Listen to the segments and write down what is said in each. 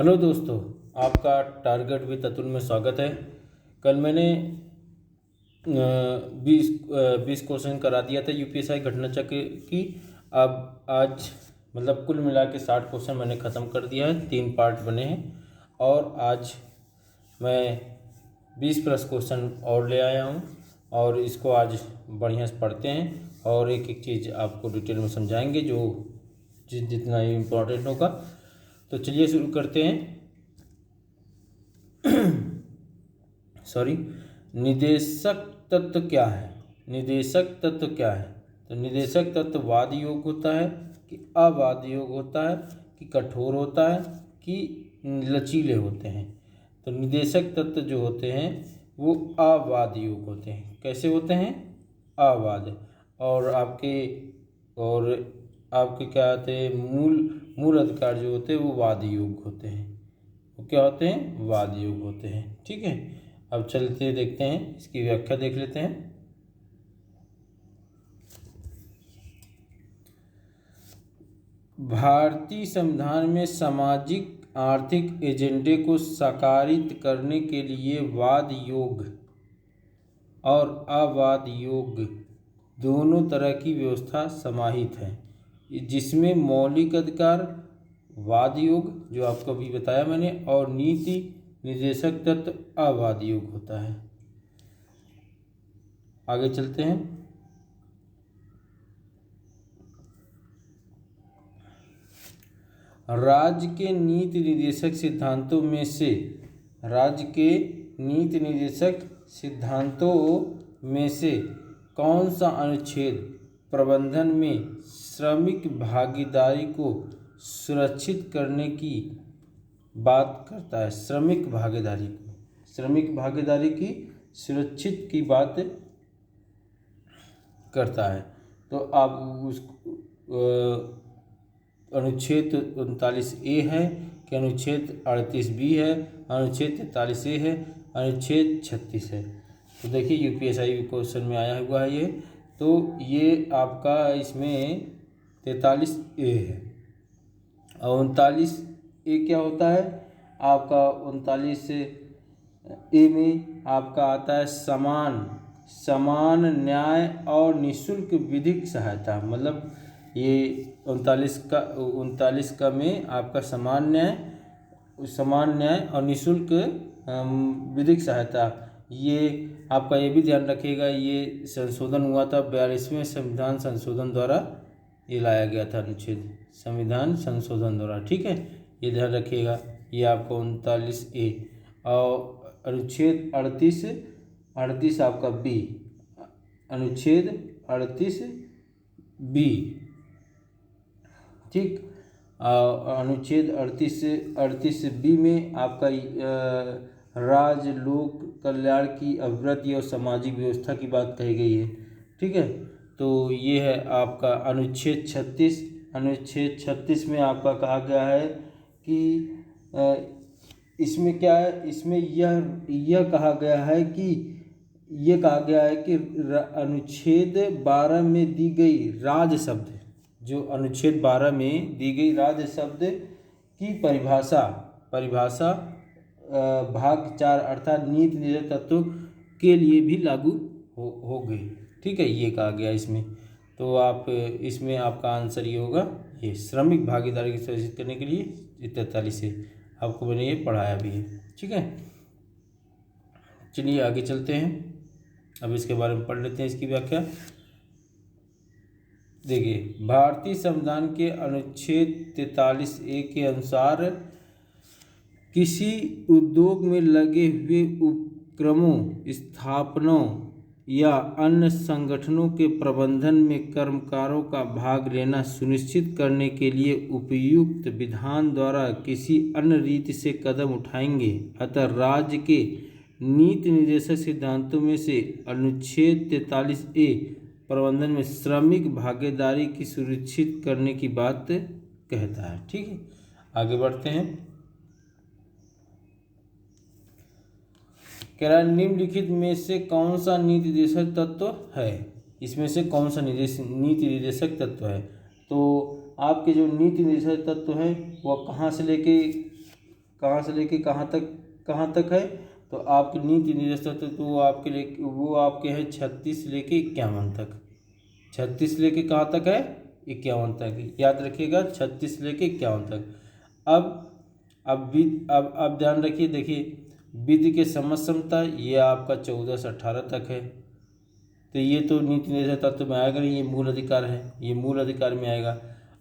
Hello दोस्तों, आपका target with Atul में स्वागत है। कल मैंने 20 क्वेश्चन करा दिया था यूपीएसआई घटना चक्र की। अब आज मतलब कुल मिला के 60 क्वेश्चन मैंने ख़त्म कर दिया है। 3 पार्ट बने हैं और आज मैं 20 प्लस क्वेश्चन और ले आया हूँ और इसको आज बढ़िया से पढ़ते हैं और एक एक चीज़ आपको डिटेल में समझाएंगे जो जितना इम्पोर्टेंट होगा। तो चलिए शुरू करते हैं। सॉरी, निदेशक तत्व क्या है? निदेशक तत्व क्या है? तो निदेशक तत्व वाद योग होता है कि अवाद योग होता है कि कठोर होता है कि लचीले होते हैं। तो निदेशक तत्व जो होते हैं वो अवाद योग होते हैं। कैसे होते हैं? अवाद। और आपके क्या होते हैं? मूल अधिकार जो होते हैं वो वाद योग होते हैं। वो क्या होते हैं? वाद योग होते हैं। ठीक है, अब चलते देखते हैं, इसकी व्याख्या देख लेते हैं। भारतीय संविधान में सामाजिक आर्थिक एजेंडे को साकारित करने के लिए वाद योग और अवाद योग दोनों तरह की व्यवस्था समाहित है, जिसमें मौलिक अधिकार वाद योग जो आपको अभी बताया मैंने और नीति निर्देशक तत्व अवाद योग होता है। आगे चलते हैं। राज्य के नीति निर्देशक सिद्धांतों में से कौन सा अनुच्छेद प्रबंधन में श्रमिक भागीदारी को सुरक्षित करने की बात करता है? श्रमिक भागीदारी की सुरक्षित की बात करता है। तो आप उस अनुच्छेद 39A है कि अनुच्छेद 38B है, अनुच्छेद 43A है, अनुच्छेद 36 है। तो देखिए यूपीएसआई क्वेश्चन में आया हुआ है ये। तो ये आपका इसमें 43A है और 39A क्या होता है? आपका 39A में आपका आता है समान न्याय और निःशुल्क विधिक सहायता। मतलब ये 39 का में आपका समान न्याय और निःशुल्क विधिक सहायता, ये आपका ये भी ध्यान रखिएगा। ये संशोधन हुआ था 42वें संविधान संशोधन द्वारा, ये लाया गया था अनुच्छेद संविधान संशोधन द्वारा। ठीक है, ये ध्यान रखिएगा। ये आपका 39A और अनुच्छेद 38 आपका B, अनुच्छेद 38B। ठीक, अनुच्छेद 38B में आपका राज्य लोक कल्याण की अभिवृद्धि और सामाजिक व्यवस्था की बात कही गई है। ठीक है, तो ये है आपका अनुच्छेद 36। अनुच्छेद 36 में आपका कहा गया है कि इसमें क्या है? इसमें यह कहा गया है कि अनुच्छेद 12 में दी गई राज्य शब्द, जो अनुच्छेद 12 में दी गई राज्य शब्द की परिभाषा भाग 4 अर्थात नीति निर्देशक तत्व के लिए भी लागू हो गई। ठीक है, ये कहा गया इसमें। तो आप इसमें आपका आंसर ये होगा, ये श्रमिक भागीदारी को सुनिश्चित करने के लिए 43 से आपको मैंने ये पढ़ाया भी है। ठीक है, चलिए आगे चलते हैं। अब इसके बारे में पढ़ लेते हैं, इसकी व्याख्या। देखिए, भारतीय संविधान के अनुच्छेद 43A के अनुसार किसी उद्योग में लगे हुए उपक्रमों, स्थापनाओं या अन्य संगठनों के प्रबंधन में कर्मकारों का भाग लेना सुनिश्चित करने के लिए उपयुक्त विधान द्वारा किसी अन्य रीति से कदम उठाएंगे। अतः राज्य के नीति निर्देशक सिद्धांतों में से अनुच्छेद 43A प्रबंधन में श्रमिक भागीदारी की सुनिश्चित करने की बात कहता है। ठीक है, आगे बढ़ते हैं। कह रहा है निम्नलिखित में से कौन सा नीति निर्देशक तत्व है? इसमें से कौन सा नीति निर्देशक तत्व है? तो आपके जो नीति निर्देशक तत्व हैं वह कहाँ से लेके कहाँ से लेके कहाँ तक है, तो आपकी नीति निर्देश तत्व तो वो आपके हैं 36 से लेके 51 तक। 36 से लेके कहाँ तक है, 51 तक, याद रखिएगा 36 से लेके 51 तक। अब ध्यान रखिए, देखिए विधि के समझ क्षमता ये आपका 14 से 18 तक है, तो ये तो नीति निर्देश तत्व में आएगा नहीं, ये मूल अधिकार है, ये मूल अधिकार में आएगा।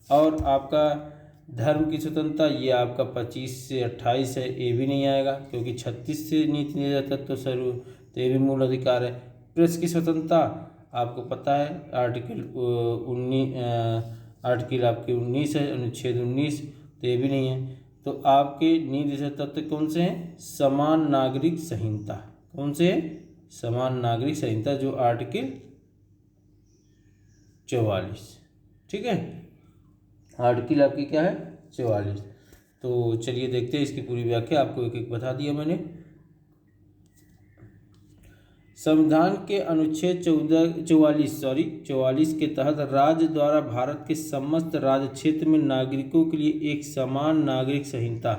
और आपका धर्म की स्वतंत्रता ये आपका 25 से 28 है, ये भी नहीं आएगा क्योंकि 36 से नीति निर्देश तत्व शुरू, तो ये भी मूल अधिकार है। प्रेस की स्वतंत्रता आपको पता है आर्टिकल 19 है, अनुच्छेद 19, तो ये भी नहीं है। तो आपके नीति निर्देश तत्व कौन से हैं, समान नागरिक संहिता, कौन से है, समान नागरिक संहिता जो आर्टिकल 44, ठीक है, आर्टिकल आपकी क्या है 44। तो चलिए देखते हैं इसकी पूरी व्याख्या, आपको एक एक बता दिया मैंने। संविधान के अनुच्छेद 44 के तहत राज्य द्वारा भारत के समस्त राज्य क्षेत्र में नागरिकों के लिए एक समान नागरिक संहिता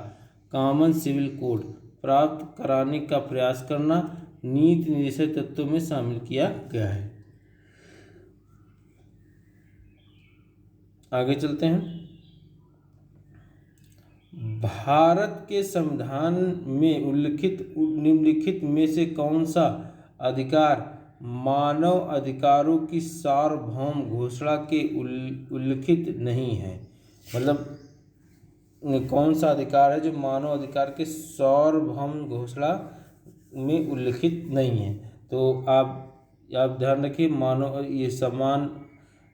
कॉमन सिविल कोड प्राप्त कराने का प्रयास करना नीति निर्देशक तत्वों में शामिल किया गया है। आगे चलते हैं। भारत के संविधान में निम्नलिखित में से कौन सा अधिकार मानव अधिकारों की सार्वभौम घोषणा के उल्लिखित नहीं है, मतलब कौन सा अधिकार है जो मानव अधिकार के सार्वभौम घोषणा में उल्लिखित नहीं है। तो आप ध्यान रखिए, मानव ये समान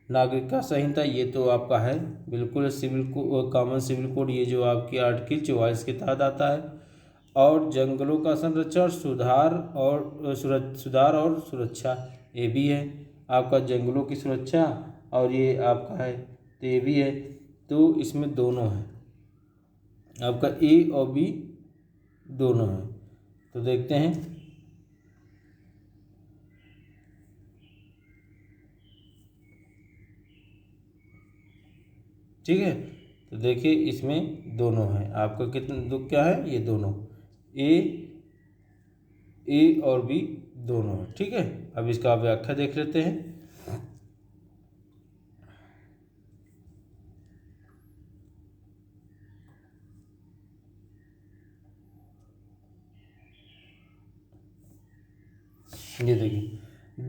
नागरिकता संहिता ये तो आपका है बिल्कुल कॉमन सिविल कोड, ये जो आपकी आर्टिकल 44 के तहत आता है। और जंगलों का संरक्षण सुधार और सुरक्षा ये भी है आपका, जंगलों की सुरक्षा और ये आपका है, तो ये भी है। तो इसमें दोनों है आपका, ए और बी दोनों है। तो देखते हैं, ठीक है। तो देखिए इसमें दोनों है आपका, कितना दुख क्या है, ये दोनों ए और बी दोनों है, ठीक है। अब इसका व्याख्या देख लेते हैं। ये देखिए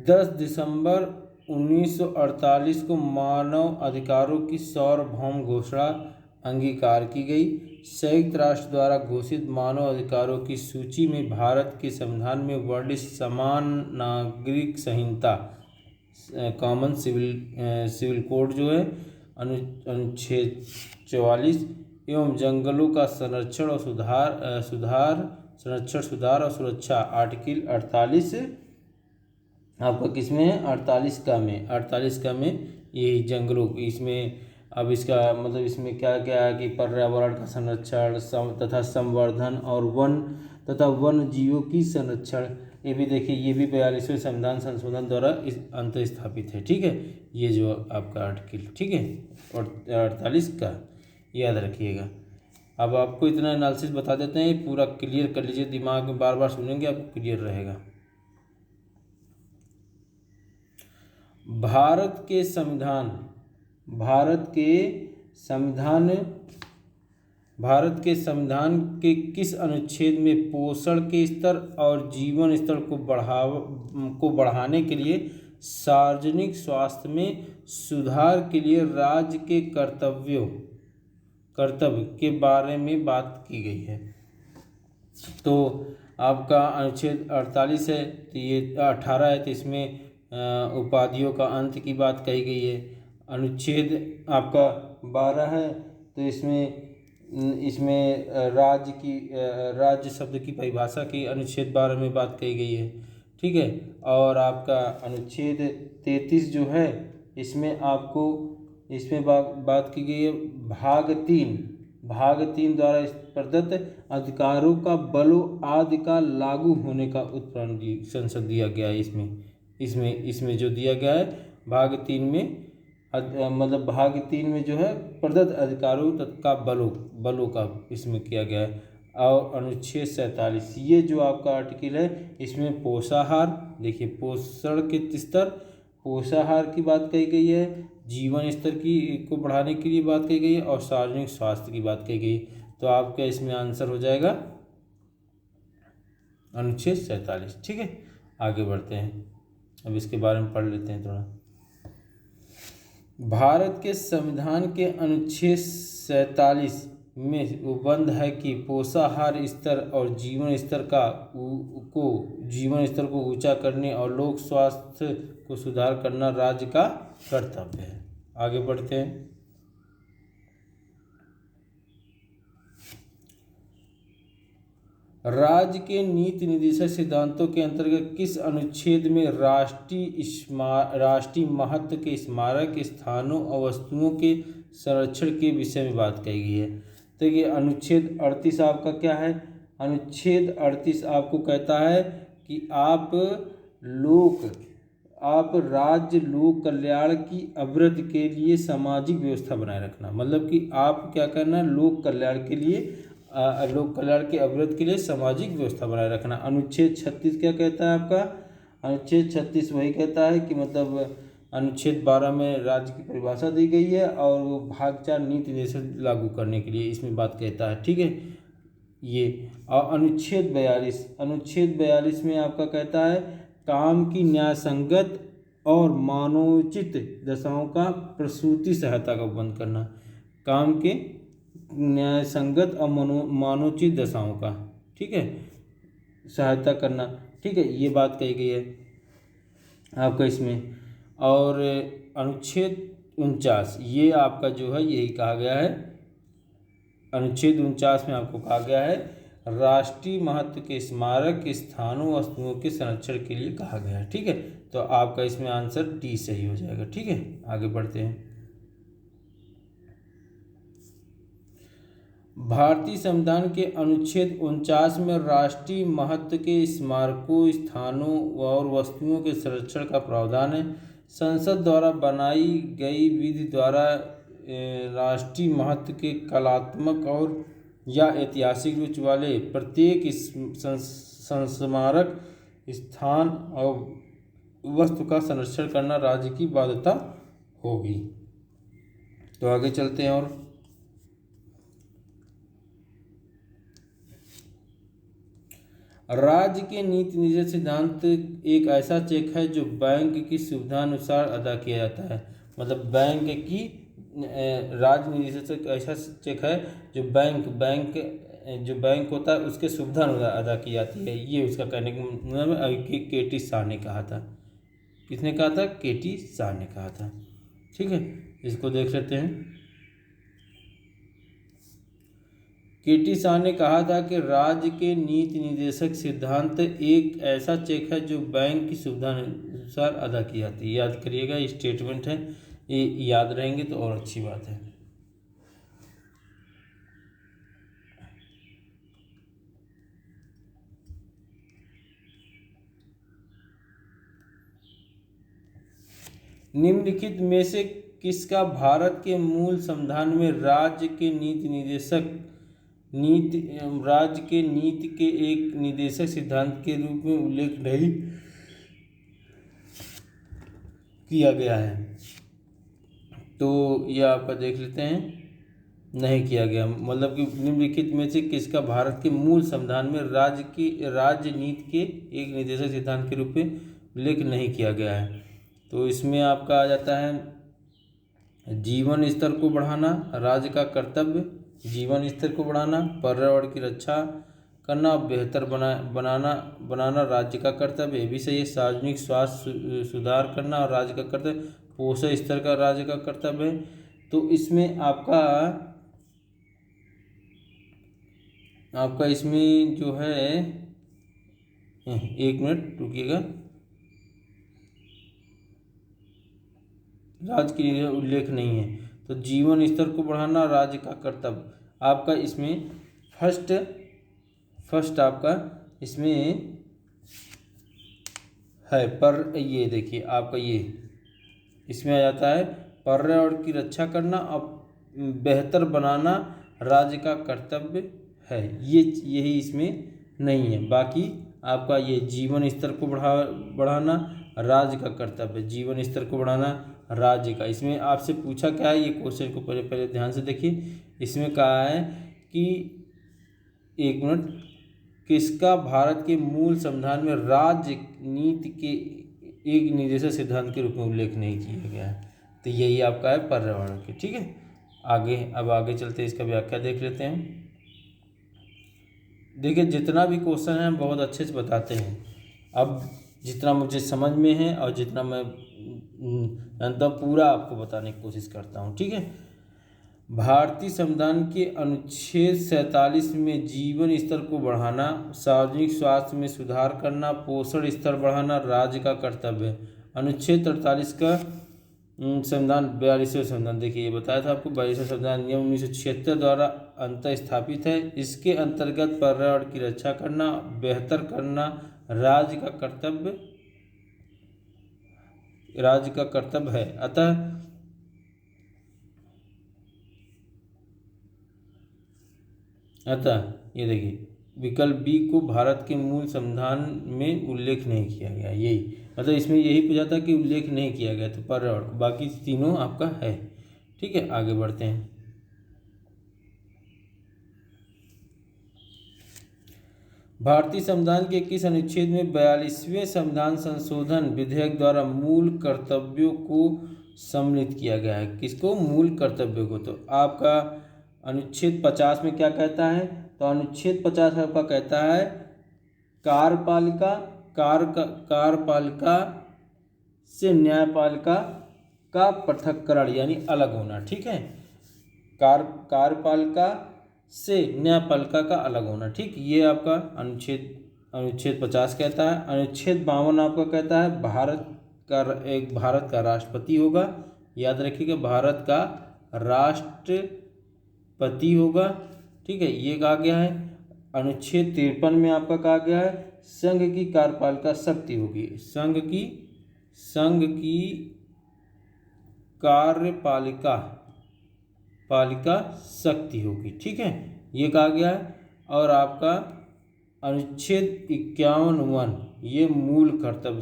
10 दिसंबर 1948 को मानव अधिकारों की सार्वभौम घोषणा अंगीकार की गई। संयुक्त राष्ट्र द्वारा घोषित मानव अधिकारों की सूची में भारत के संविधान में वर्णित समान नागरिक संहिता कॉमन सिविल कोड जो है अनुच्छेद 44 एवं जंगलों का संरक्षण और सुधार और सुरक्षा आर्टिकल 48 आपका किसमें है, 48 का में यही जंगलों इसमें। अब इसका मतलब इसमें क्या क्या है कि पर्यावरण का संरक्षण तथा संवर्धन और वन जीवों की संरक्षण, ये भी देखिए, ये भी 42वें संविधान संशोधन द्वारा इस अंत स्थापित है, ठीक है। ये जो आपका आर्टिकल, ठीक है, और 48 का याद रखिएगा। अब आपको इतना एनालिसिस बता देते हैं, पूरा क्लियर कर लीजिए, दिमाग में बार बार सुनेंगे आपको क्लियर रहेगा। भारत के संविधान के किस अनुच्छेद में पोषण के स्तर और जीवन स्तर को बढ़ाने के लिए सार्वजनिक स्वास्थ्य में सुधार के लिए राज्य के कर्तव्य के बारे में बात की गई है। तो आपका अनुच्छेद 48 है, तो ये 18 है, तो इसमें उपाधियों का अंत की बात कही गई है। अनुच्छेद आपका 12 है, तो इसमें राज्य शब्द की परिभाषा की अनुच्छेद 12 में बात कही गई है, ठीक है। और आपका अनुच्छेद 33 जो है, इसमें बात की गई है भाग 3 द्वारा प्रदत्त अधिकारों का बलों आदि का लागू होने का उत्प्रेरण संसद दिया गया है। इसमें जो दिया गया है भाग 3 में, मतलब भाग 3 में जो है प्रदत्त अधिकारों का बलों का इसमें किया गया है। और अनुच्छेद 47 ये जो आपका आर्टिकल है इसमें पोषाहार, देखिए पोषण के स्तर, पोषाहार की बात कही गई है, जीवन स्तर की को बढ़ाने के लिए बात कही गई है और सार्वजनिक स्वास्थ्य की बात कही गई है। तो आपका इसमें आंसर हो जाएगा अनुच्छेद 47। ठीक है, आगे बढ़ते हैं, अब इसके बारे में पढ़ लेते हैं थोड़ा। भारत के संविधान के अनुच्छेद 47 में उपबंध है कि पोषाहार स्तर और जीवन स्तर को ऊंचा करने और लोक स्वास्थ्य को सुधार करना राज्य का कर्तव्य है। आगे बढ़ते हैं। राज्य के नीति निर्देशक सिद्धांतों के अंतर्गत किस अनुच्छेद में राष्ट्रीय महत्व के स्मारक स्थानों और वस्तुओं के संरक्षण के विषय में बात कही गई है? तो ये अनुच्छेद 38 आपका क्या है? अनुच्छेद 38 आपको कहता है कि आप राज्य लोक कल्याण की अभिवृद्धि के लिए सामाजिक व्यवस्था बनाए रखना, मतलब कि आप क्या करना, लोक कल्याण के लिए लोक कल्याण के अभिवृद्धि के लिए सामाजिक व्यवस्था बनाए रखना। अनुच्छेद 36 क्या कहता है आपका? अनुच्छेद 36 वही कहता है कि मतलब अनुच्छेद 12 में राज्य की परिभाषा दी गई है और वो भाग 4 नीति निर्देशक लागू करने के लिए इसमें बात कहता है। ठीक है, ये और अनुच्छेद 42 में आपका कहता है काम की न्यायसंगत और मानवोचित दशाओं का प्रसूति सहायता का बंद करना, काम के न्यायसंगत और मानवोचित दशाओं का, ठीक है, सहायता करना। ठीक है, ये बात कही गई है आपका इसमें। और अनुच्छेद 49 ये आपका जो है यही कहा गया है, अनुच्छेद 49 में आपको कहा गया है राष्ट्रीय महत्व के स्मारक स्थानों वस्तुओं के संरक्षण के लिए कहा गया है। ठीक है, तो आपका इसमें आंसर डी सही हो जाएगा। ठीक है, आगे बढ़ते हैं। भारतीय संविधान के अनुच्छेद 49 में राष्ट्रीय महत्व के स्मारकों स्थानों और वस्तुओं के संरक्षण का प्रावधान है। संसद द्वारा बनाई गई विधि द्वारा राष्ट्रीय महत्व के कलात्मक और या ऐतिहासिक रुचि वाले प्रत्येक स्मारक स्थान और वस्तु का संरक्षण करना राज्य की बाध्यता होगी। तो आगे चलते हैं। और राज्य के नीति निर्देशक सिद्धांत एक ऐसा चेक है जो बैंक की सुविधानुसार अदा किया जाता है, मतलब बैंक की राज्य निर्देशक ऐसा चेक है जो बैंक होता है उसके सुविधा अनुसार अदा की जाती है। ये उसका कहने का मतलब है। के.टी. शाह ने कहा था। किसने कहा था? के.टी. शाह ने कहा था। ठीक है, इसको देख लेते हैं। के.टी. शाह ने कहा था कि राज्य के नीति निर्देशक सिद्धांत एक ऐसा चेक है जो बैंक की सुविधा अनुसार अदा की जाती है। याद करिएगा, ये स्टेटमेंट है, ये याद रहेंगे तो और अच्छी बात है। निम्नलिखित में से किसका भारत के मूल संविधान में राज्य के नीति के एक निर्देशक सिद्धांत के रूप में उल्लेख नहीं किया गया है? तो यह आपका देख लेते हैं, नहीं किया गया, मतलब कि निम्नलिखित में से किसका भारत के मूल संविधान में राज्य नीति के एक निर्देशक सिद्धांत के रूप में उल्लेख नहीं किया गया है? तो इसमें आपका आ जाता है जीवन स्तर को बढ़ाना राज्य का कर्तव्य, जीवन स्तर को बढ़ाना, पर्यावरण की रक्षा करना, बेहतर बनाना राज्य का कर्तव्य, ये भी सही है। सार्वजनिक स्वास्थ्य सुधार करना और राज्य का कर्तव्य, पोषण स्तर का राज्य का कर्तव्य है। तो इसमें आपका इसमें जो है, एक मिनट रुकिएगा, राज्य के लिए उल्लेख नहीं है। तो जीवन स्तर को बढ़ाना राज्य का कर्तव्य आपका इसमें फर्स्ट आपका इसमें है। पर ये देखिए आपका ये इसमें आ जाता है पर्यावरण की रक्षा करना और बेहतर बनाना राज्य का कर्तव्य है, यही इसमें नहीं है। बाकी आपका ये जीवन स्तर को बढ़ाना राज्य का कर्तव्य, जीवन स्तर को बढ़ाना राज्य का। इसमें आपसे पूछा क्या है, ये क्वेश्चन को पहले ध्यान से देखिए। इसमें कहा है कि 1 मिनट, किसका भारत के मूल संविधान में राज्य नीति के एक निर्देशक सिद्धांत के रूप में उल्लेख नहीं किया गया है? तो यही आपका है पर्यावरण के। ठीक है, अब आगे चलते इसका व्याख्या देख लेते हैं। देखिए जितना भी क्वेश्चन है हम बहुत अच्छे से बताते हैं। अब जितना मुझे समझ में है और जितना मैं जानता पूरा आपको बताने की कोशिश करता हूँ। ठीक है, भारतीय संविधान के अनुच्छेद 47 में जीवन स्तर को बढ़ाना, सार्वजनिक स्वास्थ्य में सुधार करना, पोषण स्तर बढ़ाना राज्य का कर्तव्य है। अनुच्छेद 43 का संविधान 42वें संविधान, देखिए ये बताया था आपको, 42वें संविधान नियम 1976 द्वारा अंतः स्थापित है। इसके अंतर्गत पर्यावरण की रक्षा करना, बेहतर करना राज्य का कर्तव्य है। अतः ये देखिए विकल्प बी को भारत के मूल संविधान में उल्लेख नहीं किया गया, यही मतलब इसमें यही पूछा था कि उल्लेख नहीं किया गया तो पर्यावरण, बाकी तीनों आपका है। ठीक है, आगे बढ़ते हैं। भारतीय संविधान के किस अनुच्छेद में 42वें संविधान संशोधन विधेयक द्वारा मूल कर्तव्यों को सम्मिलित किया गया है? किसको? मूल कर्तव्यों को। तो आपका अनुच्छेद 50 में क्या कहता है? तो अनुच्छेद 50 आपका कहता है कार्यपालिका से न्यायपालिका का पृथक्करण यानी अलग होना। ठीक है, कार्यपालिका से न्यायपालिका का अलग होना। ठीक, ये आपका अनुच्छेद 50 कहता है। अनुच्छेद 52 आपका कहता है भारत का राष्ट्रपति होगा। याद रखिएगा, भारत का राष्ट्रपति होगा। ठीक है, ये कहा गया है। अनुच्छेद 53 में आपका कहा गया है संघ की कार्यपालिका शक्ति होगी, संघ की कार्यपालिका शक्ति होगी। ठीक है, ये कहा गया है। और आपका अनुच्छेद 51 ये मूल कर्तव्य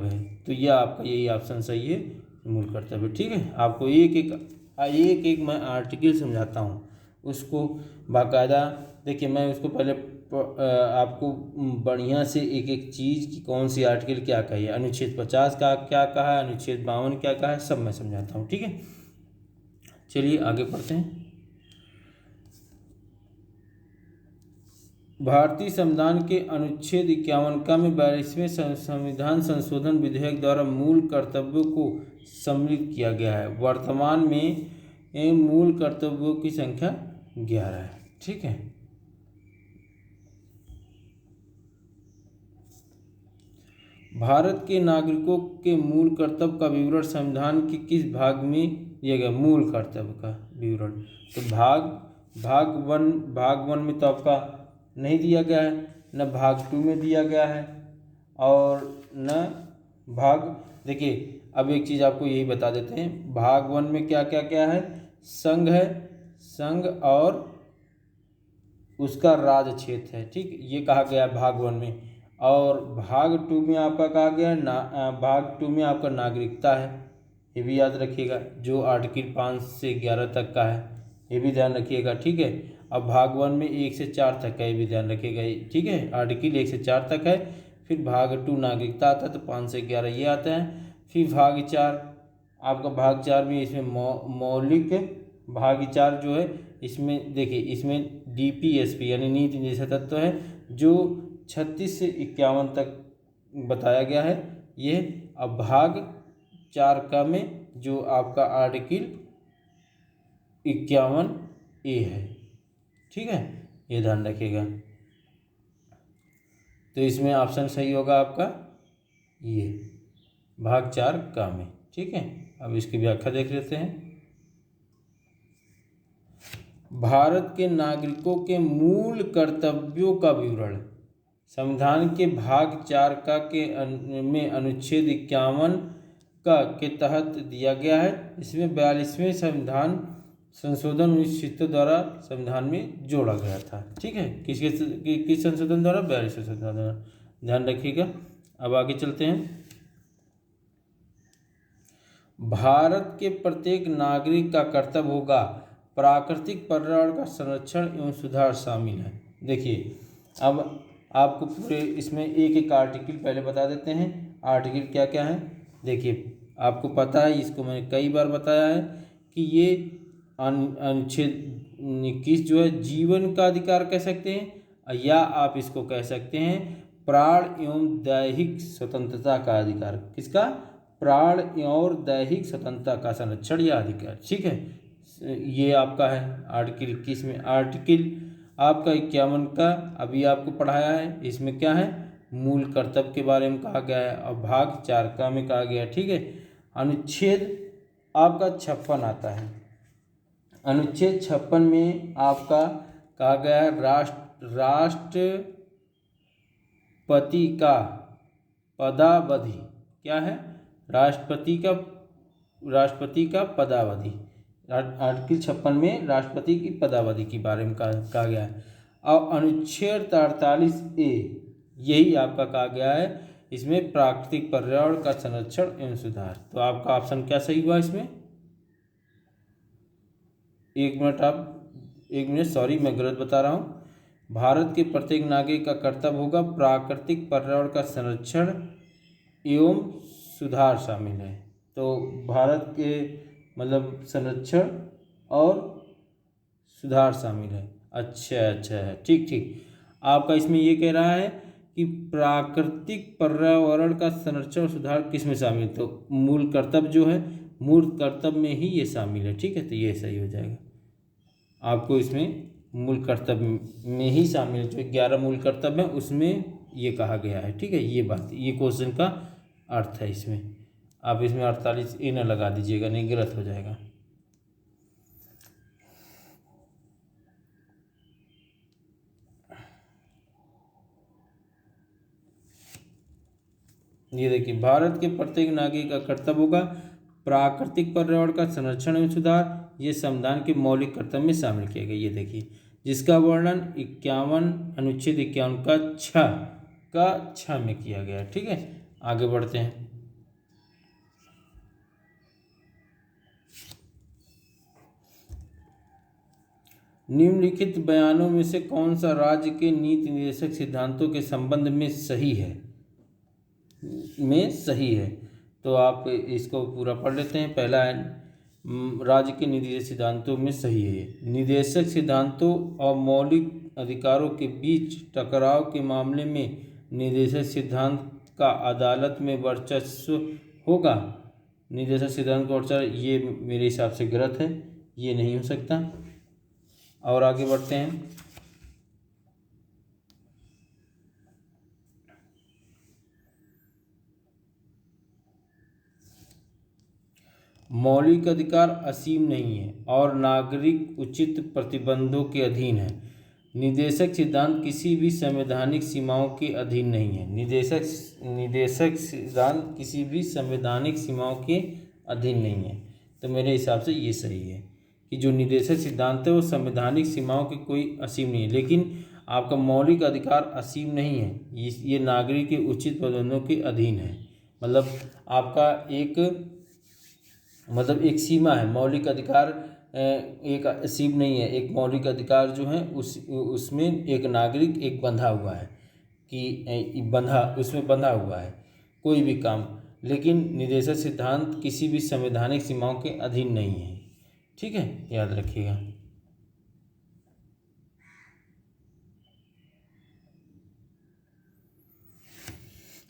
है। तो यह आपका यही ऑप्शन सही है, मूल कर्तव्य। ठीक है, आपको एक मैं आर्टिकल समझाता हूँ, उसको बाकायदा देखिए। मैं उसको पहले आपको बढ़िया से एक एक चीज़ की कौन सी आर्टिकल क्या कही है, अनुच्छेद 50 का क्या कहा है, अनुच्छेद 52 क्या कहा है, सब मैं समझाता हूँ। ठीक है, चलिए आगे पढ़ते हैं। भारतीय संविधान के अनुच्छेद 51 का में 42वें संविधान संशोधन विधेयक द्वारा मूल कर्तव्यों को सम्मिलित किया गया है। वर्तमान में मूल कर्तव्यों की संख्या 11 है। ठीक है, भारत के नागरिकों के मूल कर्तव्य का विवरण संविधान के किस भाग में दिया गया? मूल कर्तव्य का विवरण। तो भाग वन में तो आपका नहीं दिया गया है, न भाग 2 में दिया गया है और न भाग, देखिए अब एक चीज़ आपको यही बता देते हैं, भाग 1 में क्या क्या क्या है? संघ है, संघ और उसका राज्य क्षेत्र है। ठीक, ये कहा गया है भाग 1 में। और भाग 2 में आपका कहा गया है भाग 2 में आपका नागरिकता है, ये भी याद रखिएगा, जो आर्टिकल 5 से 11 तक का है, ये भी ध्यान रखिएगा। ठीक है, अब भाग 1 में 1 से 4 तक का, ये भी ध्यान रखिएगा। ठीक है, आर्टिकल 1 से 4 तक है। फिर भाग 2 नागरिकता आता है, तो 5 से 11 ये आता है। फिर भाग 4 आपका, भाग 4 में इसमें मौलिक भाग 4 जो है, इसमें देखिए इसमें DPSP यानी नीति निर्देशक तत्व है, जो 36 से 51 तक बताया गया है ये। अब भाग 4 का में जो आपका आर्टिकल 51A है। ठीक है, ये ध्यान रखिएगा। तो इसमें ऑप्शन सही होगा आपका ये भाग 4 का में। ठीक है, अब इसकी व्याख्या देख लेते हैं। भारत के नागरिकों के मूल कर्तव्यों का विवरण संविधान के भाग 4 का में अनुच्छेद 51 का के तहत दिया गया है। इसमें 42वें संविधान संशोधन 1976 द्वारा संविधान में जोड़ा गया था। ठीक है, किस संशोधन द्वारा? 42 संशोधन द्वारा, ध्यान रखिएगा। अब आगे चलते हैं। भारत के प्रत्येक नागरिक का कर्तव्य होगा प्राकृतिक पर्यावरण का संरक्षण एवं सुधार शामिल है। देखिए, अब आपको पूरे इसमें एक एक आर्टिकल पहले बता देते हैं। आर्टिकल क्या क्या है देखिए, आपको पता है, इसको मैंने कई बार बताया है कि ये अनुच्छेद 21 जो है जीवन का अधिकार कह सकते हैं, या आप इसको कह सकते हैं प्राण एवं दैहिक स्वतंत्रता का अधिकार। किसका? प्राण और दैहिक स्वतंत्रता का संरक्षण या अधिकार। ठीक है, ये आपका है आर्टिकल 21 में। आर्टिकल आपका 51 का अभी आपको पढ़ाया है, इसमें क्या है? मूल कर्तव्य के बारे में कहा गया है, और भाग 4 का में कहा गया है। ठीक है, अनुच्छेद आपका 56 आता है। अनुच्छेद 56 में आपका कहा गया है राष्ट्रपति का पदावधि। क्या है? राष्ट्रपति का पदावधि। आर्टिकल 56 में राष्ट्रपति की पदावधि के बारे में कहा गया है। और अनुच्छेद 43A यही आपका कहा गया है, इसमें प्राकृतिक पर्यावरण का संरक्षण एवं सुधार। तो आपका ऑप्शन क्या सही हुआ इसमें? एक मिनट सॉरी, मैं गलत बता रहा हूँ। भारत के प्रत्येक नागरिक का कर्तव्य होगा प्राकृतिक पर्यावरण का संरक्षण एवं सुधार शामिल है। तो भारत के मतलब संरक्षण और सुधार शामिल है। अच्छा है, ठीक। आपका इसमें ये कह रहा है कि प्राकृतिक पर्यावरण का संरक्षण और सुधार किस में शामिल है? तो मूल कर्तव्य जो है, मूल कर्तव्य में ही ये शामिल है। ठीक है, तो ये सही हो जाएगा। आपको इसमें मूल कर्तव्य में ही शामिल है, जो 11 मूल कर्तव्य है उसमें ये कहा गया है। ठीक है, ये बात, ये क्वेश्चन का अर्थ है इसमें। आप इसमें 48A न लगा दीजिएगा, नहीं गलत हो जाएगा। ये देखिए, भारत के प्रत्येक नागरिक का कर्तव्य होगा प्राकृतिक पर्यावरण का संरक्षण एवं सुधार, ये संविधान के मौलिक कर्तव्य में शामिल किया गया। ये देखिए, जिसका वर्णन 51 अनुच्छेद 51 का 6 में किया गया। ठीक है, आगे बढ़ते हैं। निम्नलिखित बयानों में से कौन सा राज्य के नीति निर्देशक सिद्धांतों के संबंध में सही है? तो आप इसको पूरा पढ़ लेते हैं। पहला है राज्य के निर्देशक सिद्धांतों में सही है। निर्देशक सिद्धांतों और मौलिक अधिकारों के बीच टकराव के मामले में निर्देशक सिद्धांत का अदालत में वर्चस्व होगा। निर्देशक सिद्धांत का वर्चस्व, ये मेरे हिसाब से गलत है, ये नहीं हो सकता। और आगे बढ़ते हैं। मौलिक अधिकार असीम नहीं है और नागरिक उचित प्रतिबंधों के अधीन है। निर्देशक सिद्धांत किसी भी संवैधानिक सीमाओं के अधीन नहीं है। निर्देशक सिद्धांत किसी भी संवैधानिक सीमाओं के अधीन नहीं है। तो मेरे हिसाब से ये सही है कि जो निर्देशक सिद्धांत है वो संवैधानिक सीमाओं के कोई असीम नहीं है, लेकिन आपका मौलिक अधिकार असीम नहीं है, ये नागरिक के उचित प्रतिबंधों के अधीन है। मतलब आपका एक सीमा है, मौलिक अधिकार एक असीम नहीं है। एक मौलिक अधिकार जो है उसमें एक नागरिक एक बंधा हुआ है कि उसमें बंधा हुआ है कोई भी काम, लेकिन निर्देशक सिद्धांत किसी भी संवैधानिक सीमाओं के अधीन नहीं है। ठीक है, याद रखिएगा।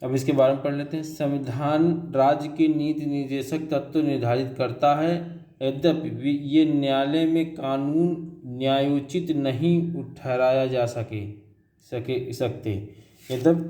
अब इसके बारे में पढ़ लेते हैं। संविधान राज्य के नीति निर्देशक तत्व निर्धारित करता है, यद्यपि ये न्यायालय में कानून न्यायोचित नहीं ठहराया जा सकते। यद्यपि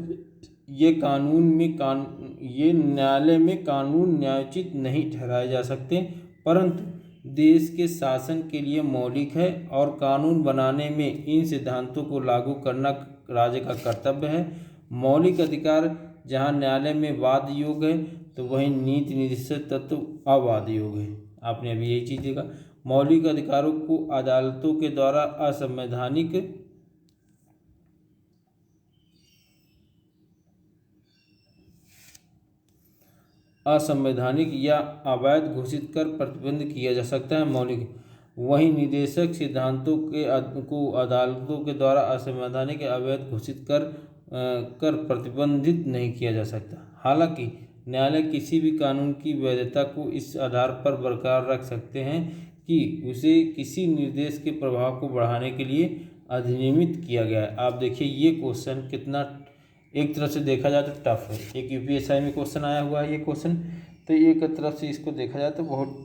ये न्यायालय में कानून न्यायोचित नहीं ठहराए जा सकते, परंतु देश के शासन के लिए मौलिक है और कानून बनाने में इन सिद्धांतों को लागू करना राज्य का कर्तव्य है। मौलिक अधिकार जहां न्यायालय में वाद योग्य है तो वहीं नीति निर्देशक तत्व अवाद योग्य है। आपने अभी यही चीज़ देखा, मौलिक अधिकारों को अदालतों के द्वारा असंवैधानिक या अवैध घोषित कर प्रतिबंध किया जा सकता है। मौलिक वहीं निदेशक सिद्धांतों को अदालतों के द्वारा असंवैधानिक या अवैध घोषित कर प्रतिबंधित नहीं किया जा सकता। हालांकि न्यायालय किसी भी कानून की वैधता को इस आधार पर बरकरार रख सकते हैं कि उसे किसी निर्देश के प्रभाव को बढ़ाने के लिए अधिनियमित किया गया है। आप देखिए ये क्वेश्चन कितना एक तरफ से देखा जाए तो टफ है। एक यूपीएससी में क्वेश्चन आया हुआ है ये क्वेश्चन, तो एक तरफ से इसको देखा जाए तो बहुत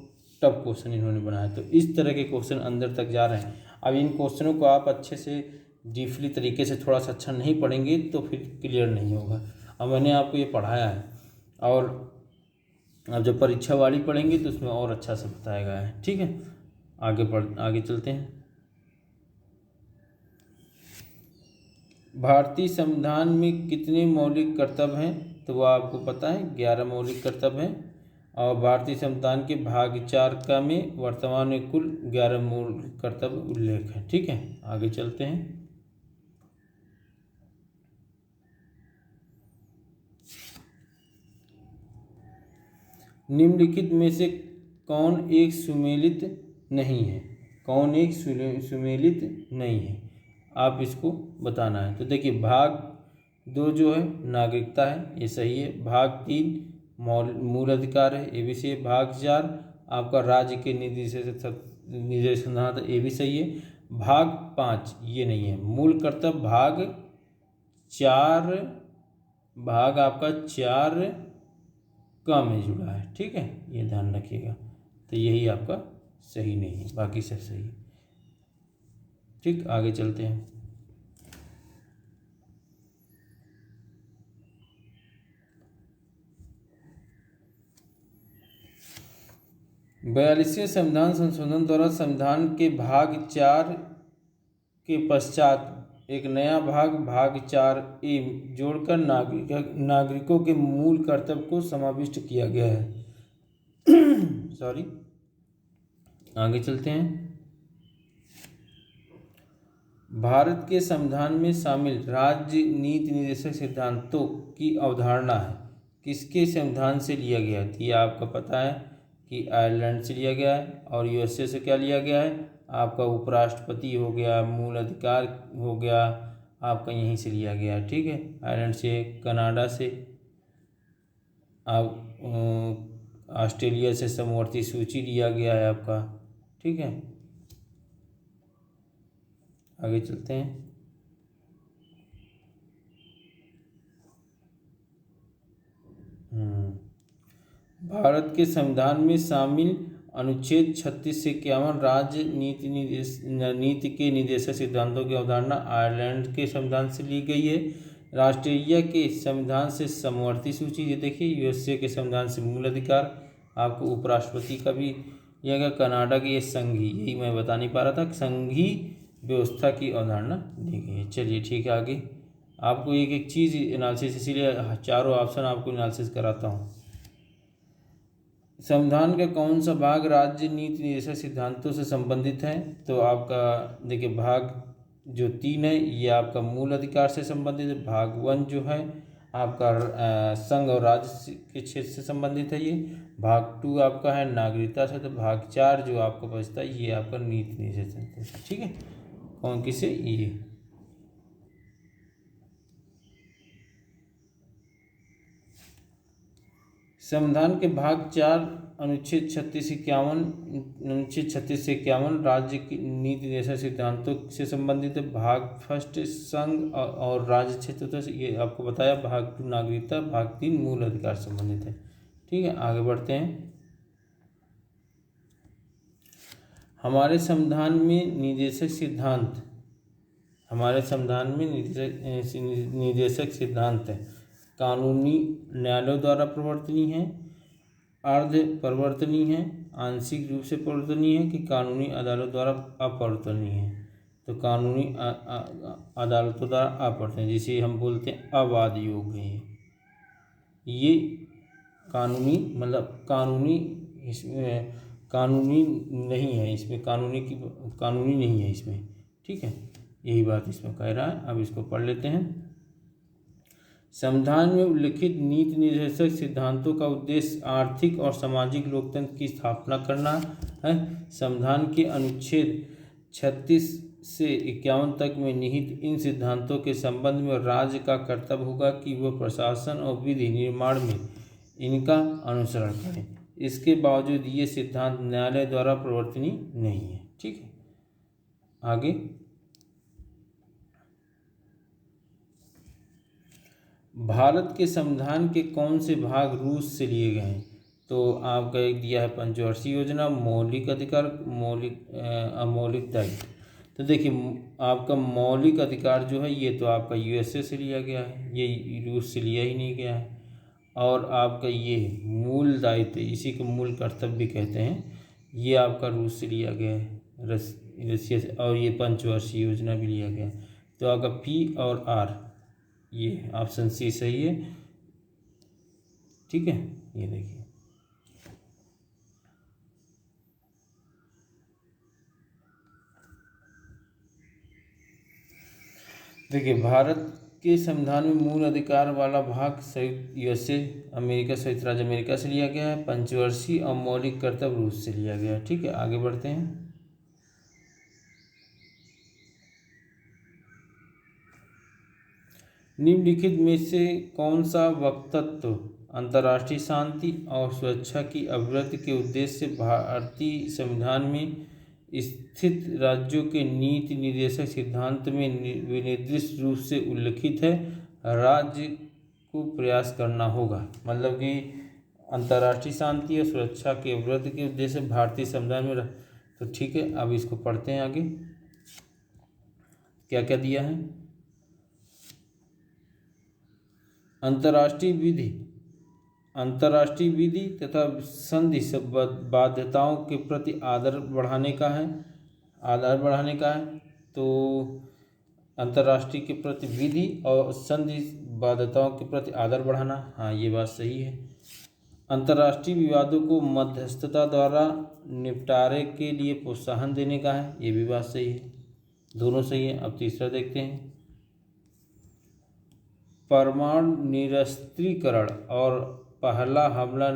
टफ क्वेश्चन इन्होंने बनाया। तो इस तरह के क्वेश्चन अंदर तक जा रहे हैं। अब इन क्वेश्चनों को आप अच्छे से डीपली तरीके से थोड़ा सा अच्छा नहीं पढ़ेंगे तो फिर क्लियर नहीं होगा। अब मैंने आपको ये पढ़ाया है और अब जब परीक्षा वाली पढ़ेंगे तो उसमें और अच्छा से बताया गया है। ठीक है, आगे चलते हैं। भारतीय संविधान में कितने मौलिक कर्तव्य हैं? तो वो आपको पता है 11 मौलिक कर्तव्य हैं। और भारतीय संविधान के भाग 4 का में वर्तमान में कुल 11 मौलिक कर्तव्य उल्लेख है। ठीक है, आगे चलते हैं। निम्नलिखित में से कौन एक सुमेलित नहीं है? कौन एक सुमेलित नहीं है, आप इसको बताना है। तो देखिए भाग 2 जो है नागरिकता है, ये सही है। भाग 3 मूल अधिकार है, ये भी सही है। भाग 4 आपका राज्य के निर्देशाधिकार, ये भी सही है। भाग 5 ये नहीं है। मूल कर्तव्य भाग 4 का में जुड़ा है। ठीक है, ये ध्यान रखिएगा। तो यही आपका सही नहीं है, बाकी सब सही है। ठीक, आगे चलते हैं। बयालीसवें संविधान संशोधन द्वारा संविधान के भाग 4 के पश्चात एक नया भाग 4A जोड़कर नागरिकों के मूल कर्तव्य को समाविष्ट किया गया है। सॉरी, आगे चलते हैं। भारत के संविधान में शामिल राज्य नीति निर्देशक सिद्धांतों की अवधारणा है किसके संविधान से लिया गया है? ये आपका पता है कि आयरलैंड से लिया गया है। और यूएसए से क्या लिया गया है? आपका उपराष्ट्रपति हो गया, मूल अधिकार हो गया, आपका यहीं से लिया गया है। ठीक है, आयरलैंड से, कनाडा से, आप ऑस्ट्रेलिया से समवर्ती सूची लिया गया है आपका। ठीक है, आगे चलते हैं। भारत के संविधान में शामिल अनुच्छेद 36 से 51 राज्य नीति के निर्देशक सिद्धांतों की अवधारणा आयरलैंड के संविधान से ली गई है। ऑस्ट्रेलिया के संविधान से समवर्ती सूची, ये देखिए। यूएसए के संविधान से मूल अधिकार, आपको उपराष्ट्रपति का भी लिया गया। कनाडा की ये संघी, यही मैं बता नहीं पा रहा था, संघी व्यवस्था की अवधारणा दी गई है। चलिए ठीक है, आगे आपको एक एक चीज़ एनालिसिस, इसीलिए चारों ऑप्शन आपको एनालिसिस कराता हूँ। संविधान का कौन सा भाग राज्य नीति निर्देशक सिद्धांतों से संबंधित है? तो आपका देखिए भाग जो 3 है ये आपका मूल अधिकार से संबंधित है। भाग 1 जो है आपका संघ और राज्य के क्षेत्र से संबंधित है ये। भाग 2 आपका है नागरिकता से। तो भाग 4 जो आपका बचता है ये आपका नीति निर्देशक। ठीक है, कौन किसे? ये संविधान के भाग 4 अनुच्छेद 36 से 51 राज्य की नीति निर्देशक सिद्धांतों से संबंधित है। भाग 1 संघ और राज्य क्षेत्र से, ये आपको बताया। भाग 2 नागरिकता, भाग 3 मूल अधिकार संबंधित है। ठीक है, आगे बढ़ते हैं। हमारे संविधान में निर्देशक सिद्धांत है कानूनी न्यायालयों द्वारा प्रवर्तनीय है, अर्ध प्रवर्तनीय है, आंशिक रूप से प्रवर्तनीय है कि कानूनी अदालतों द्वारा अपवर्तनीय है। तो कानूनी अदालतों द्वारा अपवर्तनीय, जिसे हम बोलते हैं अवाद योग है। ये कानूनी मतलब कानूनी नहीं है इसमें, कानूनी नहीं है इसमें, ठीक है, यही बात इसमें कह रहा है। अब इसको पढ़ लेते हैं। संविधान में उल्लिखित नीति निर्देशक सिद्धांतों का उद्देश्य आर्थिक और सामाजिक लोकतंत्र की स्थापना करना है। संविधान के अनुच्छेद 36 से 51 तक में निहित इन सिद्धांतों के संबंध में राज्य का कर्तव्य होगा कि वह प्रशासन और विधि निर्माण में इनका अनुसरण करें। इसके बावजूद ये सिद्धांत न्यायालय द्वारा प्रवर्तनीय नहीं है, ठीक है। आगे, भारत के संविधान के कौन से भाग रूस से लिए गए हैं? तो आपका एक दिया है पंचवर्षीय योजना, मौलिक अधिकार, अमौलिक दायित्व। तो देखिए आपका मौलिक अधिकार जो है ये तो आपका यूएसए से लिया गया है, ये रूस से लिया ही नहीं गया है। और आपका ये मूल दायित्व, इसी को मूल कर्तव्य भी कहते हैं, ये आपका रूस से लिया गया है, रसिया से। और ये पंचवर्षीय योजना भी लिया गया है। तो आपका पी और आर, ये ऑप्शन सी सही है, ठीक है। ये देखिए भारत के संविधान में मूल अधिकार वाला भाग संयुक्त यूएसए अमेरिका, संयुक्त राज्य अमेरिका से लिया गया है। पंचवर्षीय और मौलिक कर्तव्य रूस से लिया गया है, ठीक है। आगे बढ़ते हैं। निम्नलिखित में से कौन सा वक्तव्य अंतर्राष्ट्रीय शांति और सुरक्षा की अभिवृद्धि के उद्देश्य से भारतीय संविधान में स्थित राज्यों के नीति निर्देशक सिद्धांत में विनिर्दिष्ट रूप से उल्लिखित है? राज्य को प्रयास करना होगा, मतलब कि अंतर्राष्ट्रीय शांति और सुरक्षा की अभिवृद्धि के उद्देश्य से भारतीय संविधान में तो ठीक है। अब इसको पढ़ते हैं आगे, क्या क्या दिया है। अंतर्राष्ट्रीय विधि तथा संधि बाध्यताओं के प्रति आदर बढ़ाने का है, तो अंतर्राष्ट्रीय के प्रति विधि और संधि बाध्यताओं के प्रति आदर बढ़ाना, हाँ ये बात सही है। अंतर्राष्ट्रीय विवादों को मध्यस्थता द्वारा निपटारे के लिए प्रोत्साहन देने का है, ये भी बात सही है, दोनों सही है। अब तीसरा देखते हैं। परमाणु निरस्त्रीकरण और पहला हमला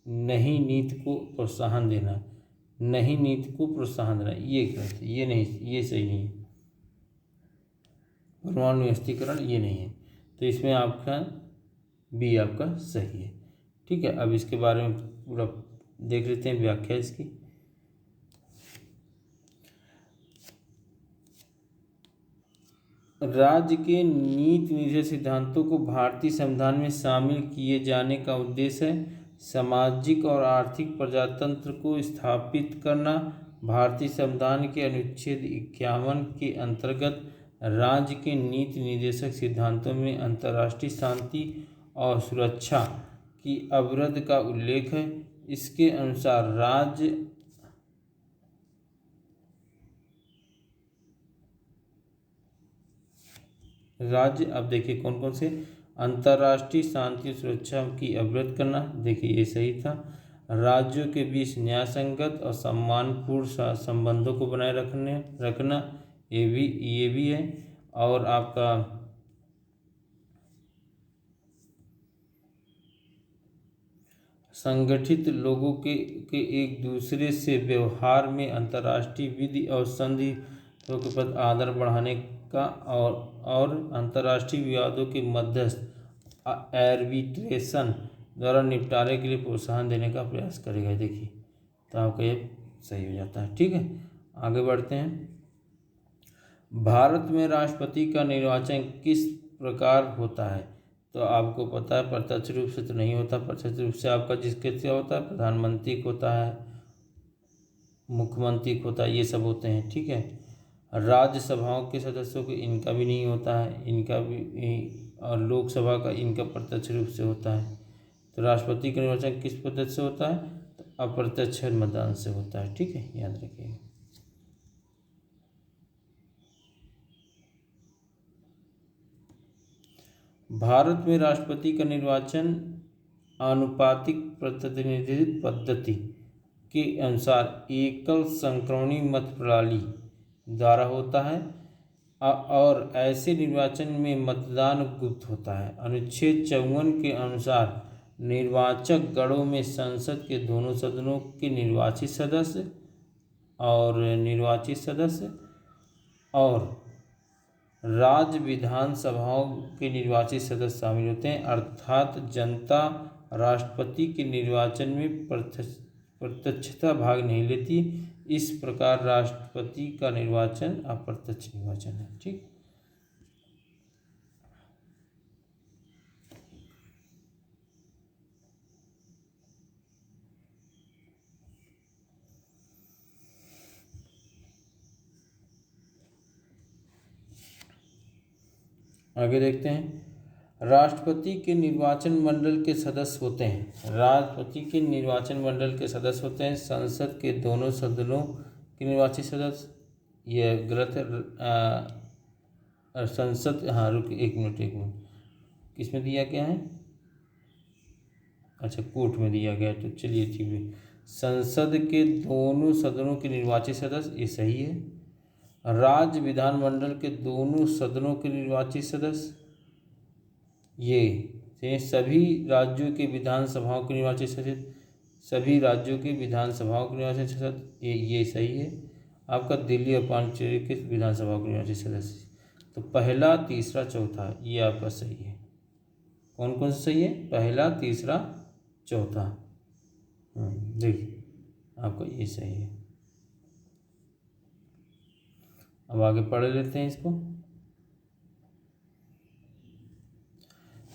नहीं नीति को प्रोत्साहन देना, ये गलत है, ये नहीं, ये सही नहीं है। परमाणु निरस्त्रीकरण ये नहीं है, तो इसमें आपका बी आपका सही है, ठीक है। अब इसके बारे में पूरा देख लेते हैं, व्याख्या इसकी। राज्य के नीति निर्देशक सिद्धांतों को भारतीय संविधान में शामिल किए जाने का उद्देश्य है सामाजिक और आर्थिक प्रजातंत्र को स्थापित करना। भारतीय संविधान के अनुच्छेद 51 के अंतर्गत राज्य के नीति निर्देशक सिद्धांतों में अंतर्राष्ट्रीय शांति और सुरक्षा की अभिवृद्धि का उल्लेख है। इसके अनुसार राज्य अब देखिए कौन कौन से, अंतर्राष्ट्रीय शांति और सुरक्षा की अभिवृद्धि करना, देखिए ये सही था। राज्यों के बीच न्यायसंगत और सम्मानपूर्ण संबंधों को बनाए रखना, ये भी है। और आपका संगठित लोगों के एक दूसरे से व्यवहार में अंतर्राष्ट्रीय विधि और संधि के प्रति आदर बढ़ाने का, और अंतर्राष्ट्रीय विवादों के मध्यस्थ आर्बिट्रेशन द्वारा निपटारे के लिए प्रोत्साहन देने का प्रयास करेगा। देखिए तो आपका ये सही हो जाता है, ठीक है। आगे बढ़ते हैं। भारत में राष्ट्रपति का निर्वाचन किस प्रकार होता है? तो आपको पता है प्रत्यक्ष रूप से तो नहीं होता, प्रत्यक्ष रूप से आपका जिसके से होता है, प्रधानमंत्री को होता है, मुख्यमंत्री को होता है, ये सब होते हैं, ठीक है। राज्यसभाओं के सदस्यों को इनका भी नहीं होता है, इनका भी, और लोकसभा का इनका प्रत्यक्ष रूप से होता है। तो राष्ट्रपति का निर्वाचन किस पद्धति से होता है? तो अप्रत्यक्ष मतदान से होता है, ठीक है, याद रखिएगा। भारत में राष्ट्रपति का निर्वाचन आनुपातिक प्रतिनिधित्व पद्धति के अनुसार एकल संक्रमणी मत प्रणाली द्वारा होता है और ऐसे निर्वाचन में मतदान गुप्त होता है। अनुच्छेद 54 के अनुसार निर्वाचक गणों में संसद के दोनों सदनों के निर्वाचित सदस्य और राज्य विधानसभाओं के निर्वाचित सदस्य शामिल होते हैं, अर्थात जनता राष्ट्रपति के निर्वाचन में प्रत्यक्षतः भाग नहीं लेती। इस प्रकार राष्ट्रपति का निर्वाचन अप्रत्यक्ष निर्वाचन है। ठीक, आगे देखते हैं। राष्ट्रपति के निर्वाचन मंडल के सदस्य होते हैं। राष्ट्रपति के निर्वाचन मंडल के सदस्य होते हैं संसद के दोनों सदनों के निर्वाचित सदस्य। यह गलत है। संसद, हाँ रुक एक मिनट किस में दिया गया है? अच्छा, कोर्ट में दिया गया है, तो चलिए ठीक है। संसद के दोनों सदनों के निर्वाचित सदस्य, ये सही है। राज्य विधानमंडल के दोनों सदनों के निर्वाचित सदस्य, ये सभी राज्यों के विधानसभाओं के निर्वाचित सदस्य, सभी राज्यों के विधानसभाओं के निर्वाचित सदस्य, ये सही है। आपका दिल्ली और पांडिचेरी के विधानसभाओं के निर्वाचित सदस्य, तो पहला, तीसरा, चौथा ये आपका सही है। कौन कौन सा सही है? पहला, तीसरा, चौथा। देखिए आपका ये सही है। अब आगे पढ़ लेते हैं इसको।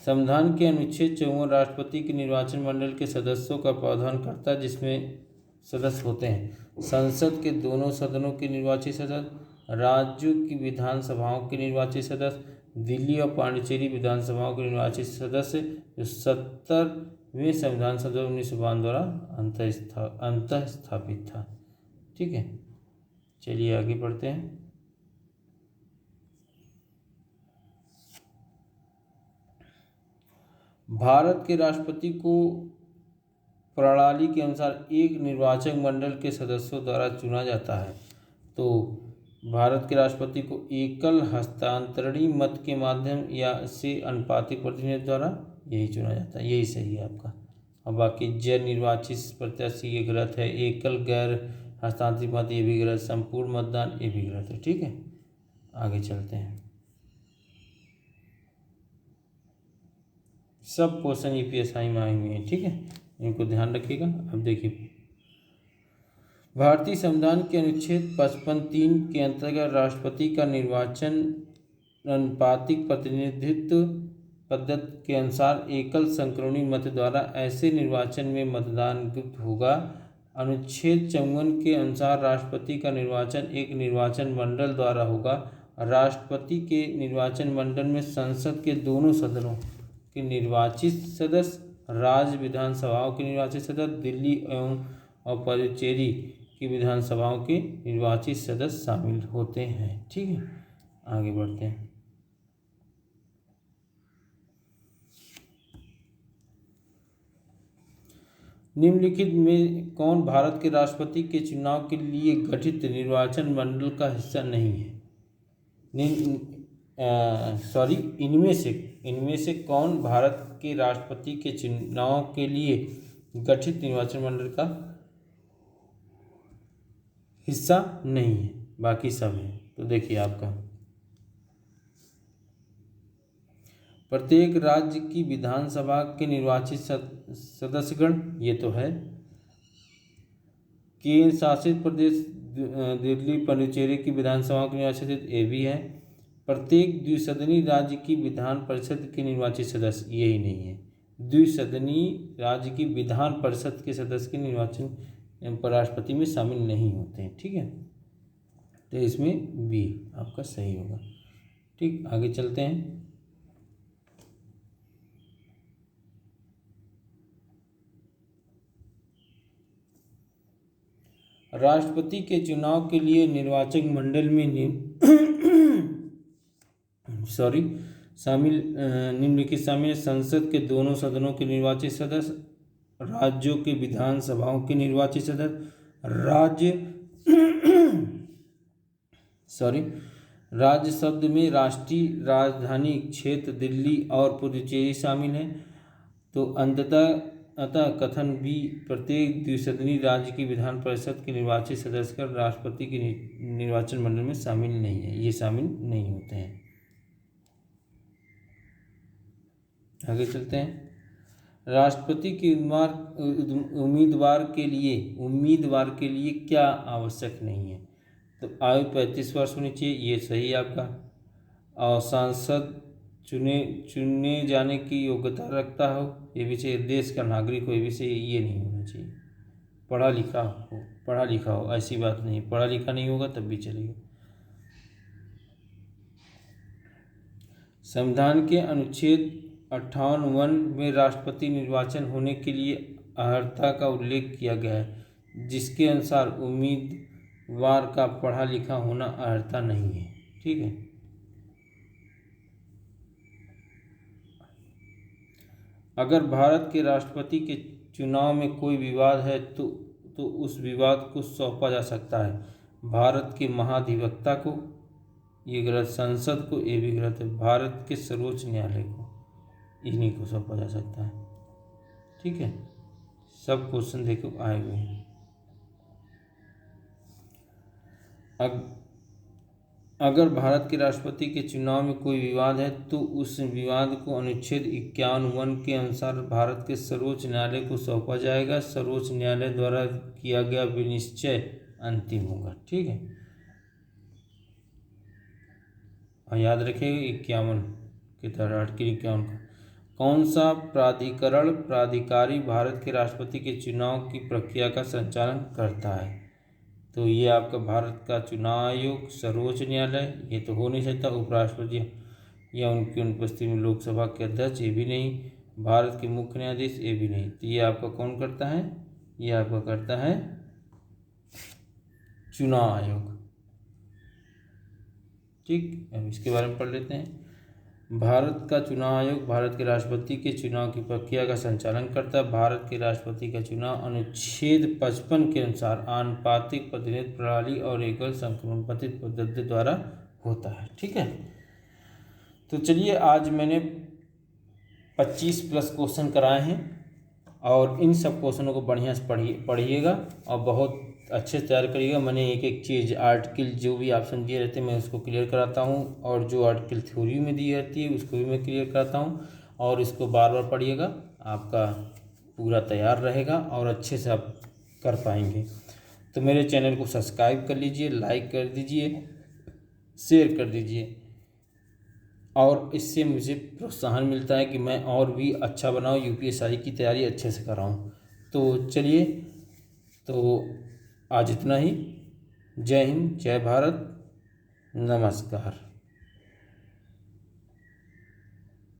संविधान के अनुच्छेद 54 राष्ट्रपति के निर्वाचन मंडल के सदस्यों का प्रावधान करता है, जिसमें सदस्य होते हैं संसद के दोनों सदनों के निर्वाचित सदस्य, राज्यों की विधानसभाओं के निर्वाचित सदस्य, दिल्ली और पांडिचेरी विधानसभाओं के निर्वाचित सदस्य, जो 70वें संविधान संशोधन 1952 द्वारा अंतः स्थापित था। ठीक है, चलिए आगे बढ़ते हैं। भारत के राष्ट्रपति को प्रणाली के अनुसार एक निर्वाचक मंडल के सदस्यों द्वारा चुना जाता है। तो भारत के राष्ट्रपति को एकल हस्तांतरणीय मत के माध्यम या से अनुपातिक प्रतिनिधि द्वारा यही चुना जाता है। यही सही है आपका। अब बाकी जन निर्वाचित प्रत्याशी ये गलत है, एकल गैर हस्तांतरित मत ये भी गलत, संपूर्ण मतदान ये भी गलत है। ठीक है, आगे चलते हैं। सब क्वेश्चन यूपीएससी में आए हुए हैं। ठीक है, इनको ध्यान रखिएगा। अब देखिए, भारतीय संविधान के अनुच्छेद 55(3) के अंतर्गत राष्ट्रपति का निर्वाचन अनुपातिक प्रतिनिधित्व पद्धति के अनुसार एकल संक्रमणी मत द्वारा ऐसे निर्वाचन में मतदान गुप्त होगा। अनुच्छेद 54 के अनुसार राष्ट्रपति का निर्वाचन एक निर्वाचन मंडल द्वारा होगा। राष्ट्रपति के निर्वाचन मंडल में संसद के दोनों सदनों के निर्वाचित सदस्य, राज्य विधानसभाओं के निर्वाचित सदस्य, दिल्ली एवं और पुडुचेरी की विधानसभाओं के निर्वाचित सदस्य शामिल होते हैं। ठीक है, आगे बढ़ते हैं। निम्नलिखित में कौन भारत के राष्ट्रपति के चुनाव के लिए गठित निर्वाचन मंडल का हिस्सा नहीं है? इनमें से कौन भारत के राष्ट्रपति के चुनाव के लिए गठित निर्वाचन मंडल का हिस्सा नहीं है? बाकी सब है। तो देखिए आपका प्रत्येक राज्य की विधानसभा के निर्वाचित सदस्यगण, ये तो है। केंद्र शासित प्रदेश दिल्ली पुडुचेरी की विधानसभाओं के निर्वाचित, ये भी है। प्रत्येक द्विसदनी राज्य की विधान परिषद के निर्वाचित सदस्य, यही नहीं है। द्विसदनी राज्य की विधान परिषद के सदस्य के निर्वाचन राष्ट्रपति में शामिल नहीं होते हैं। ठीक है, तो इसमें बी आपका सही होगा। ठीक, आगे चलते हैं। राष्ट्रपति के चुनाव के लिए निर्वाचक मंडल में निम्नलिखित शामिल संसद के दोनों सदनों के निर्वाचित सदस्य, राज्यों के विधानसभाओं के निर्वाचित सदस्य। राज्य शब्द में राष्ट्रीय राजधानी क्षेत्र दिल्ली और पुडुचेरी शामिल है। तो अतः कथन भी प्रत्येक द्विसदनी राज्य की विधान परिषद के निर्वाचित सदस्य का राष्ट्रपति के निर्वाचन मंडल में शामिल नहीं है, ये शामिल नहीं होते हैं। आगे चलते हैं। राष्ट्रपति के उम्मीदवार के लिए क्या आवश्यक नहीं है? तो आयु 35 वर्ष होनी चाहिए, ये सही है आपका। और सांसद चुने जाने की योग्यता रखता हो, ये भी चाहिए। देश का नागरिक हो, ये भी चाहिए, ये नहीं होना चाहिए। पढ़ा लिखा हो, ऐसी बात नहीं, पढ़ा लिखा नहीं होगा तब भी चलेगा। संविधान के अनुच्छेद 58 में राष्ट्रपति निर्वाचन होने के लिए अर्हता का उल्लेख किया गया है, जिसके अनुसार उम्मीदवार का पढ़ा लिखा होना अर्हता नहीं है। ठीक है। अगर भारत के राष्ट्रपति के चुनाव में कोई विवाद है तो उस विवाद को सौंपा जा सकता है भारत के महाधिवक्ता को, ये गलत, संसद को, ये भी गलत है, भारत के सर्वोच्च न्यायालय को, इन्हीं को सौंपा जा सकता है। ठीक है, सब क्वेश्चन देखो आए हुए हैं। अगर भारत के राष्ट्रपति के चुनाव में कोई विवाद है तो उस विवाद को अनुच्छेद 51 के अनुसार भारत के सर्वोच्च न्यायालय को सौंपा जाएगा। सर्वोच्च न्यायालय द्वारा किया गया विनिश्चय अंतिम होगा। ठीक है, और याद रखिएगा 51 के तहत आर्टिकल 51 का कौन सा प्राधिकारी भारत के राष्ट्रपति के चुनाव की प्रक्रिया का संचालन करता है? तो ये आपका भारत का चुनाव आयोग, सर्वोच्च न्यायालय, ये तो हो नहीं सकता। उपराष्ट्रपति या उनकी अनुपस्थिति में लोकसभा के अध्यक्ष, ये भी नहीं। भारत के मुख्य न्यायाधीश, ये भी नहीं। तो ये आपका कौन करता है? ये आपका करता है चुनाव आयोग। ठीक, अब इसके बारे में पढ़ लेते हैं। भारत का चुनाव आयोग भारत के राष्ट्रपति के चुनाव की प्रक्रिया का संचालन करता है। भारत के राष्ट्रपति का चुनाव अनुच्छेद 55 के अनुसार आनुपातिक प्रतिनिधित्व प्रणाली और एकल संक्रमणित पद्धति द्वारा होता है। ठीक है, तो चलिए आज मैंने 25+ क्वेश्चन कराए हैं और इन सब क्वेश्चनों को बढ़िया से पढ़िएगा और बहुत अच्छे से तैयार करिएगा। मैंने एक एक चीज़ आर्टिकल जो भी ऑप्शन दिए रहते हैं मैं उसको क्लियर कराता हूँ, और जो आर्टिकल थ्योरी में दी रहती है उसको भी मैं क्लियर कराता हूँ, और इसको बार बार पढ़िएगा, आपका पूरा तैयार रहेगा और अच्छे से आप कर पाएंगे। तो मेरे चैनल को सब्सक्राइब कर लीजिए, लाइक कर दीजिए, शेयर कर दीजिए, और इससे मुझे प्रोत्साहन मिलता है कि मैं और भी अच्छा बनाऊँ, UPSI की तैयारी अच्छे से कराऊँ। तो चलिए, तो आज इतना ही। जय हिंद, जय भारत, नमस्कार।